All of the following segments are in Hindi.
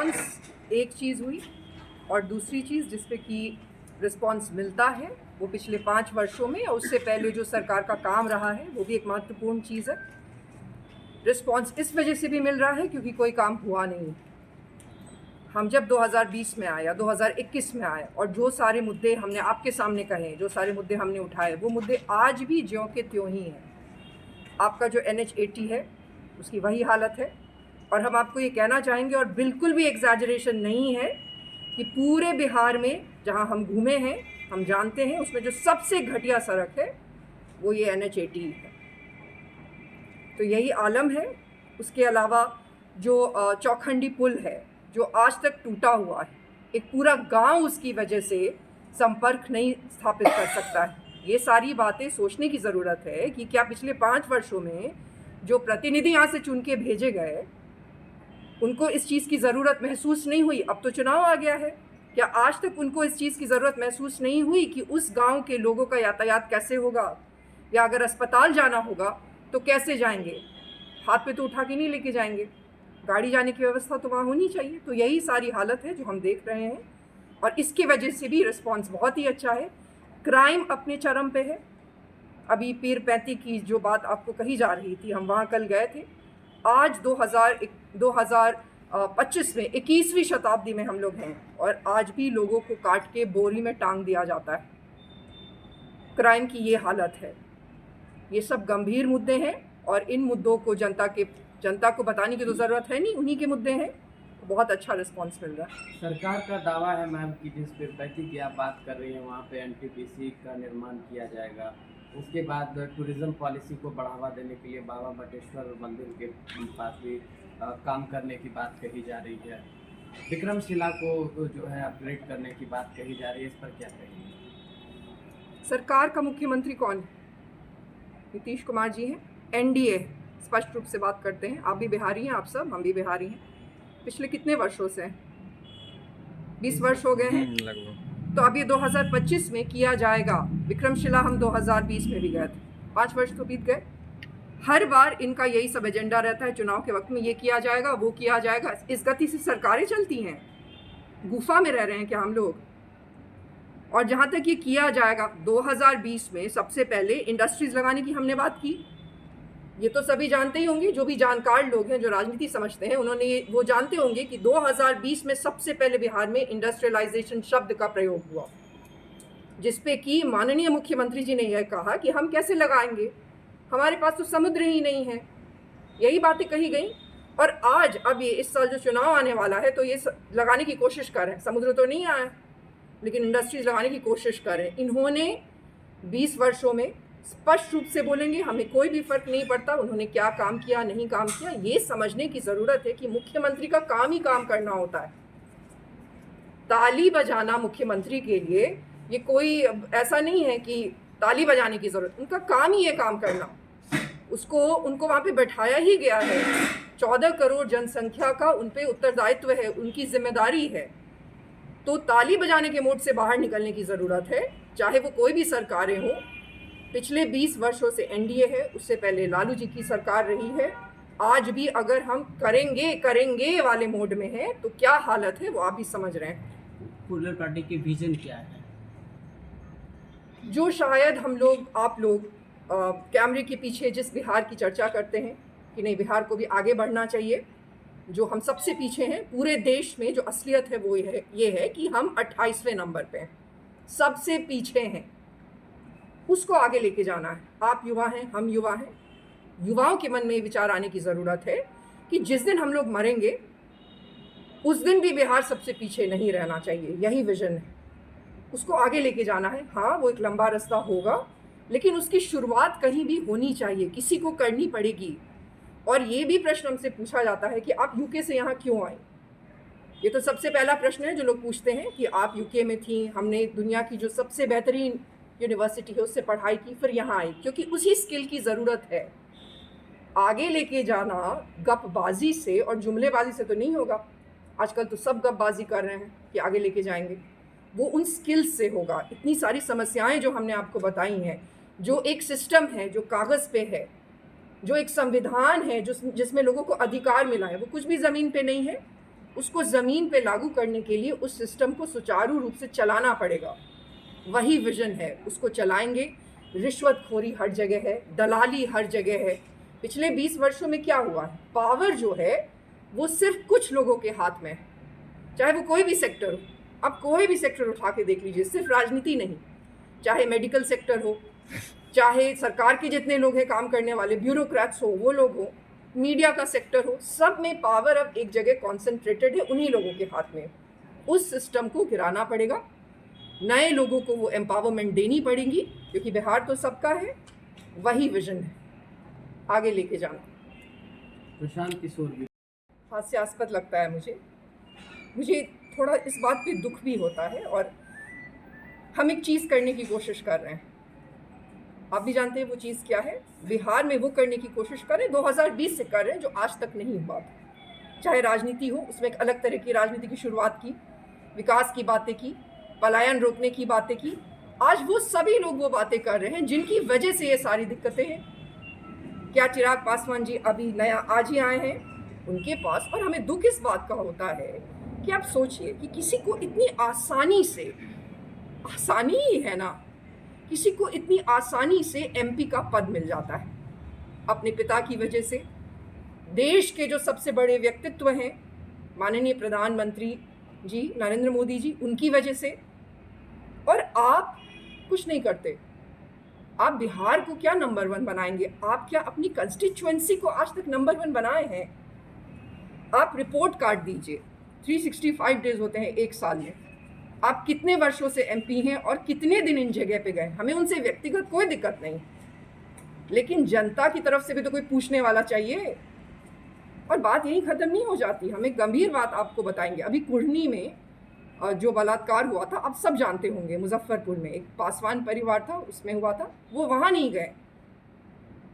रिस्पॉन्स एक चीज़ हुई, और दूसरी चीज़ जिस पे कि रिस्पॉन्स मिलता है वो पिछले 5 वर्षों में और उससे पहले जो सरकार का काम रहा है वो भी एक महत्वपूर्ण चीज़ है। रिस्पॉन्स इस वजह से भी मिल रहा है क्योंकि कोई काम हुआ नहीं। हम जब 2020 में आए या 2021 में आए और जो सारे मुद्दे हमने आपके सामने कहे, जो सारे मुद्दे हमने उठाए, वो मुद्दे आज भी ज्यों के त्यों ही हैं। आपका जो NH80 है उसकी वही हालत है, और हम आपको ये कहना चाहेंगे, और बिल्कुल भी एग्जैजरेशन नहीं है, कि पूरे बिहार में जहाँ हम घूमे हैं हम जानते हैं उसमें जो सबसे घटिया सड़क है वो ये NH80 है। तो यही आलम है। उसके अलावा जो चौखंडी पुल है जो आज तक टूटा हुआ है, एक पूरा गांव उसकी वजह से संपर्क नहीं स्थापित कर सकता है। ये सारी बातें सोचने की ज़रूरत है कि क्या पिछले 5 वर्षों में जो प्रतिनिधि यहाँ से चुन के भेजे गए उनको इस चीज़ की ज़रूरत महसूस नहीं हुई? अब तो चुनाव आ गया है, क्या आज तक उनको इस चीज़ की ज़रूरत महसूस नहीं हुई कि उस गांव के लोगों का यातायात कैसे होगा, या अगर अस्पताल जाना होगा तो कैसे जाएंगे? हाथ पे तो उठा के नहीं लेके जाएंगे, गाड़ी जाने की व्यवस्था तो वहाँ होनी चाहिए। तो यही सारी हालत है जो हम देख रहे हैं, और इसकी वजह से भी रिस्पॉन्स बहुत ही अच्छा है। क्राइम अपने चरम पे है। अभी पीर पैंती की जो बात आपको कही जा रही थी, हम वहाँ कल गए थे। आज 2025 में 21वीं शताब्दी में हम लोग हैं, और आज भी लोगों को काट के बोरी में टांग दिया जाता है। क्राइम की ये हालत है। ये सब गंभीर मुद्दे हैं, और इन मुद्दों को जनता को बताने की तो ज़रूरत है नहीं, उन्हीं के मुद्दे हैं। तो बहुत अच्छा रिस्पांस मिल रहा है। सरकार का दावा है मैम कि जिस पीर पैंती की आप बात कर रही हैं वहाँ पे NTPC का निर्माण किया जाएगा। उसके बाद टूरिज़्म पॉलिसी को बढ़ावा देने के लिए बाबा बटेश्वर मंदिर के पास भी काम करने की बात कही जा रही है। विक्रमशिला को जो है अपग्रेड करने की बात कही जा रही है, इस पर क्या कहेंगे? सरकार का मुख्यमंत्री कौन है? नीतीश कुमार जी हैं। NDA स्पष्ट रूप से बात करते हैं। आप भी बिहारी हैं, आप सब, हम भी बिहारी हैं। पिछले कितने वर्षों से हैं? 20 वर्ष हो गए हैं लगभग। तो अब ये 2025 में किया जाएगा। विक्रमशिला हम 2020 में भी गए थे, 5 वर्ष तो बीत गए। हर बार इनका यही सब एजेंडा रहता है, चुनाव के वक्त में ये किया जाएगा, वो किया जाएगा। इस गति से सरकारें चलती हैं? गुफा में रह रहे हैं क्या हम लोग? और जहाँ तक ये किया जाएगा, 2020 में सबसे पहले इंडस्ट्रीज लगाने की हमने बात की। ये तो सभी जानते ही होंगे, जो भी जानकार लोग हैं, जो राजनीति समझते हैं, वो जानते होंगे कि 2020 में सबसे पहले बिहार में इंडस्ट्रियलाइजेशन शब्द का प्रयोग हुआ, जिसपे कि माननीय मुख्यमंत्री जी ने यह कहा कि हम कैसे लगाएंगे, हमारे पास तो समुद्र ही नहीं है। यही बातें कही गई। और आज अब ये इस साल जो चुनाव आने वाला है तो ये लगाने की कोशिश कर रहे हैं। समुद्र तो नहीं आया लेकिन इंडस्ट्रीज लगाने की कोशिश कर रहे हैं। इन्होंने 20 वर्षों में, स्पष्ट रूप से बोलेंगे, हमें कोई भी फर्क नहीं पड़ता उन्होंने क्या काम किया नहीं काम किया। ये समझने की ज़रूरत है कि मुख्यमंत्री का काम ही काम करना होता है। ताली बजाना मुख्यमंत्री के लिए ये कोई ऐसा नहीं है कि ताली बजाने की ज़रूरत, उनका काम ही है काम करना। उनको वहाँ पे बैठाया ही गया है। 14 करोड़ जनसंख्या का उन पे उत्तरदायित्व है, उनकी जिम्मेदारी है। तो ताली बजाने के मोड से बाहर निकलने की ज़रूरत है, चाहे वो कोई भी सरकारें हों। पिछले 20 वर्षों से NDA है, उससे पहले लालू जी की सरकार रही है। आज भी अगर हम करेंगे वाले मोड में है तो क्या हालत है वो आप भी समझ रहे हैं। पॉपुलर पार्टी की विजन क्या है? जो शायद हम लोग, आप लोग कैमरे के पीछे जिस बिहार की चर्चा करते हैं कि नहीं बिहार को भी आगे बढ़ना चाहिए, जो हम सबसे पीछे हैं पूरे देश में, जो असलियत है वो ये है कि हम 28वें नंबर पे हैं, सबसे पीछे हैं। उसको आगे लेके जाना है। आप युवा हैं, हम युवा हैं। युवाओं के मन में ये विचार आने की ज़रूरत है कि जिस दिन हम लोग मरेंगे उस दिन भी बिहार सबसे पीछे नहीं रहना चाहिए। यही विजन है, उसको आगे लेके जाना है। हाँ, वो एक लंबा रास्ता होगा, लेकिन उसकी शुरुआत कहीं भी होनी चाहिए, किसी को करनी पड़ेगी। और ये भी प्रश्न हमसे पूछा जाता है कि आप UK से यहाँ क्यों आए? ये तो सबसे पहला प्रश्न है जो लोग पूछते हैं कि आप UK में थी, हमने दुनिया की जो सबसे बेहतरीन यूनिवर्सिटी है उससे पढ़ाई की, फिर यहाँ आई। क्योंकि उसी स्किल की ज़रूरत है। आगे लेके जाना गपबाजी से और जुमलेबाजी से तो नहीं होगा। आजकल तो सब गपबाजी कर रहे हैं कि आगे लेके जाएंगे, वो उन स्किल्स से होगा। इतनी सारी समस्याएं जो हमने आपको बताई हैं, जो एक सिस्टम है जो कागज़ पे है, जो एक संविधान है जिसमें लोगों को अधिकार मिला है, वो कुछ भी ज़मीन पे नहीं है। उसको ज़मीन पे लागू करने के लिए उस सिस्टम को सुचारू रूप से चलाना पड़ेगा। वही विजन है, उसको चलाएंगे। रिश्वतखोरी हर जगह है, दलाली हर जगह है। पिछले 20 वर्षों में क्या हुआ है? पावर जो है वो सिर्फ कुछ लोगों के हाथ में है, चाहे वो कोई भी सेक्टर हो। अब कोई भी सेक्टर उठा के देख लीजिए, सिर्फ राजनीति नहीं, चाहे मेडिकल सेक्टर हो, चाहे सरकार के जितने लोग हैं काम करने वाले, ब्यूरोक्रेट्स हो, वो लोग हो, मीडिया का सेक्टर हो, सब में पावर अब एक जगह कॉन्सेंट्रेटेड है, उन्हीं लोगों के हाथ में। उस सिस्टम को गिराना पड़ेगा, नए लोगों को वो एम्पावरमेंट देनी पड़ेगी, क्योंकि बिहार तो सबका है। वही विजन है, आगे लेके जाना। प्रशांत किशोर भी हास्यास्पद लगता है मुझे थोड़ा इस बात पे दुख भी होता है। और हम एक चीज़ करने की कोशिश कर रहे हैं, आप भी जानते हैं वो चीज़ क्या है। बिहार में वो करने की कोशिश कर रहे हैं 2020 से कर रहे हैं, जो आज तक नहीं हुआ। चाहे राजनीति हो, उसमें एक अलग तरह की राजनीति की शुरुआत की, विकास की बातें की, पलायन रोकने की बातें की। आज वो सभी लोग वो बातें कर रहे हैं जिनकी वजह से ये सारी दिक्कतें हैं। क्या चिराग पासवान जी अभी नया आज ही आए हैं उनके पास? और हमें दुख इस बात का होता है कि आप सोचिए कि किसी को इतनी आसानी से, आसानी ही है ना, किसी को इतनी आसानी से एमपी का पद मिल जाता है अपने पिता की वजह से। देश के जो सबसे बड़े व्यक्तित्व हैं, माननीय प्रधानमंत्री जी नरेंद्र मोदी जी, उनकी वजह से। और आप कुछ नहीं करते। आप बिहार को क्या नंबर 1 बनाएंगे? आप क्या अपनी कंस्टिट्यूएंसी को आज तक नंबर 1 बनाए हैं? आप रिपोर्ट कार्ड दीजिए, 365 डेज होते हैं एक साल में। आप कितने वर्षों से एमपी हैं और कितने दिन इन जगह पे गए? हमें उनसे व्यक्तिगत कोई दिक्कत नहीं, लेकिन जनता की तरफ से भी तो कोई पूछने वाला चाहिए। और बात यहीं ख़त्म नहीं हो जाती। हमें गंभीर बात आपको बताएंगे। अभी कुढ़नी में जो बलात्कार हुआ था, आप सब जानते होंगे, मुजफ्फरपुर में एक पासवान परिवार था, उसमें हुआ था, वो वहाँ नहीं गए।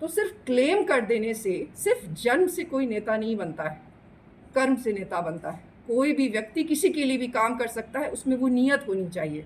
तो सिर्फ क्लेम कर देने से सिर्फ जन्म से कोई नेता नहीं बनता है, कर्म से नेता बनता है। कोई भी व्यक्ति किसी के लिए भी काम कर सकता है, उसमें वो नीयत होनी चाहिए।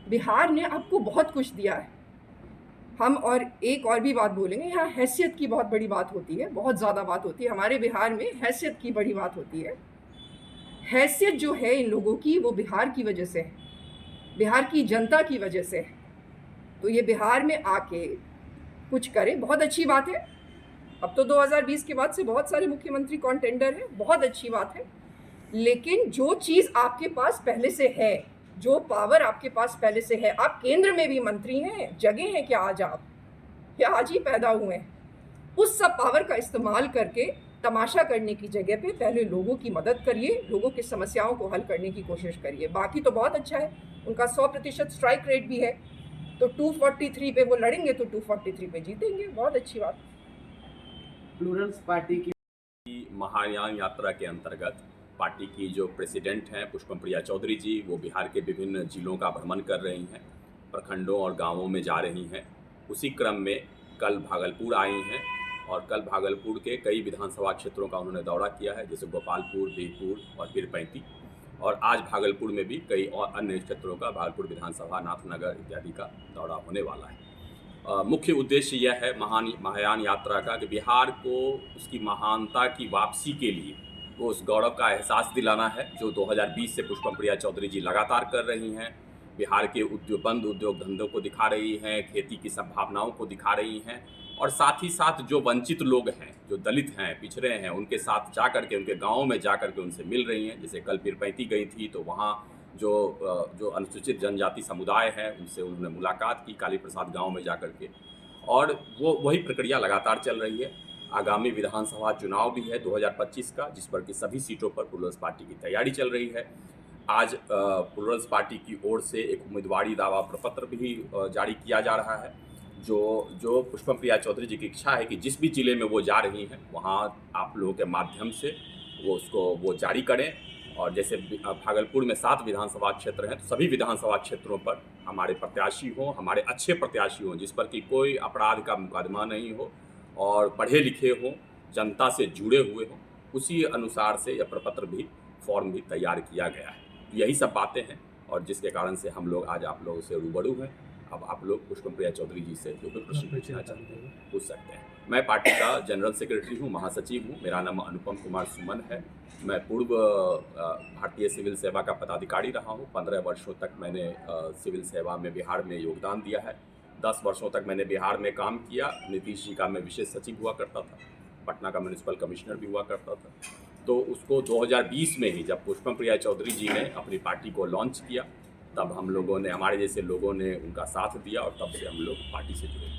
बिहार ने आपको बहुत कुछ दिया है। हम और एक और भी बात बोलेंगे, यहाँ हैसियत की बहुत बड़ी बात होती है, बहुत ज़्यादा बात होती है। हमारे बिहार में हैसियत की बड़ी बात होती है। हैसियत जो है इन लोगों की, वो बिहार की वजह से है, बिहार की जनता की वजह से है। तो ये बिहार में आके कुछ करे, बहुत अच्छी बात है। अब तो 2020 के बाद से बहुत सारे मुख्यमंत्री कॉन्टेंडर हैं, बहुत अच्छी बात है। लेकिन जो चीज़ आपके पास पहले से है, जो पावर आपके पास पहले से है, आप केंद्र में भी मंत्री हैं, जगह हैं क्या आज आप, या आज ही पैदा हुए हैं? उस सब पावर का इस्तेमाल करके तमाशा करने की जगह पे पहले लोगों की मदद करिए, लोगों की समस्याओं को हल करने की कोशिश करिए। बाकी तो बहुत अच्छा है, उनका 100% स्ट्राइक रेट भी है, तो 243 पे वो लड़ेंगे तो 243 पे जीतेंगे, बहुत अच्छी बात। प्लूरल्स पार्टी की महायान यात्रा के अंतर्गत पार्टी की जो प्रेसिडेंट हैं पुष्पम प्रिया चौधरी जी, वो बिहार के विभिन्न जिलों का भ्रमण कर रही हैं, प्रखंडों और गांवों में जा रही हैं। उसी क्रम में कल भागलपुर आई हैं और कल भागलपुर के कई विधानसभा क्षेत्रों का उन्होंने दौरा किया है, जैसे गोपालपुर, बीरपुर और पीरपैंती। और आज भागलपुर में भी कई और अन्य क्षेत्रों का, भागलपुर विधानसभा, नाथनगर इत्यादि का दौरा होने वाला है। मुख्य उद्देश्य यह है महायान यात्रा का कि बिहार को उसकी महानता की वापसी के लिए वो उस गौरव का एहसास दिलाना है जो 2020 से पुष्पम प्रिया चौधरी जी लगातार कर रही हैं। बिहार के बंद उद्योग धंधों को दिखा रही हैं, खेती की संभावनाओं को दिखा रही हैं, और साथ ही साथ जो वंचित लोग हैं, जो दलित हैं, पिछड़े हैं, उनके साथ जा कर के, उनके गाँव में जा कर के उनसे मिल रही हैं। जैसे कल पीरपैंती गई थी तो वहाँ जो अनुसूचित जनजाति समुदाय है उनसे उन्होंने मुलाकात की, काली प्रसाद गाँव में जा कर के, और वो वही प्रक्रिया लगातार चल रही है। आगामी विधानसभा चुनाव भी है 2025 का, जिस पर कि सभी सीटों पर प्लूरल्स पार्टी की तैयारी चल रही है। आज प्लूरल्स पार्टी की ओर से एक उम्मीदवारी दावा प्रपत्र भी जारी किया जा रहा है, जो पुष्पम प्रिया चौधरी जी की इच्छा है कि जिस भी जिले में वो जा रही हैं वहाँ आप लोगों के माध्यम से वो जारी करें। और जैसे भागलपुर में 7 विधानसभा क्षेत्र हैं, तो सभी विधानसभा क्षेत्रों पर हमारे प्रत्याशी हों, हमारे अच्छे प्रत्याशी हों, जिस पर कि कोई अपराध का मुकदमा नहीं हो और पढ़े लिखे हों, जनता से जुड़े हुए हों। उसी अनुसार से यह प्रपत्र भी, फॉर्म भी तैयार किया गया है। यही सब बातें हैं और जिसके कारण से हम लोग आज आप लोगों से रूबरू हैं। अब आप लोग पुष्पम प्रिया चौधरी जी से जो भी प्रश्न पूछना चाहते हैं पूछ सकते हैं। मैं पार्टी का जनरल सेक्रेटरी हूँ, महासचिव हूँ। मेरा नाम अनुपम कुमार सुमन है। मैं पूर्व भारतीय सिविल सेवा का पदाधिकारी रहा हूँ। 15 वर्षों तक मैंने सिविल सेवा में बिहार में योगदान दिया है। 10 वर्षों तक मैंने बिहार में काम किया। नीतीश जी का मैं विशेष सचिव हुआ करता था, पटना का म्यूनिसिपल कमिश्नर भी हुआ करता था। तो उसको 2020 में ही जब पुष्पम प्रिया चौधरी जी ने अपनी पार्टी को लॉन्च किया, तब हम लोगों ने, हमारे जैसे लोगों ने उनका साथ दिया और तब से हम लोग पार्टी से जुड़े।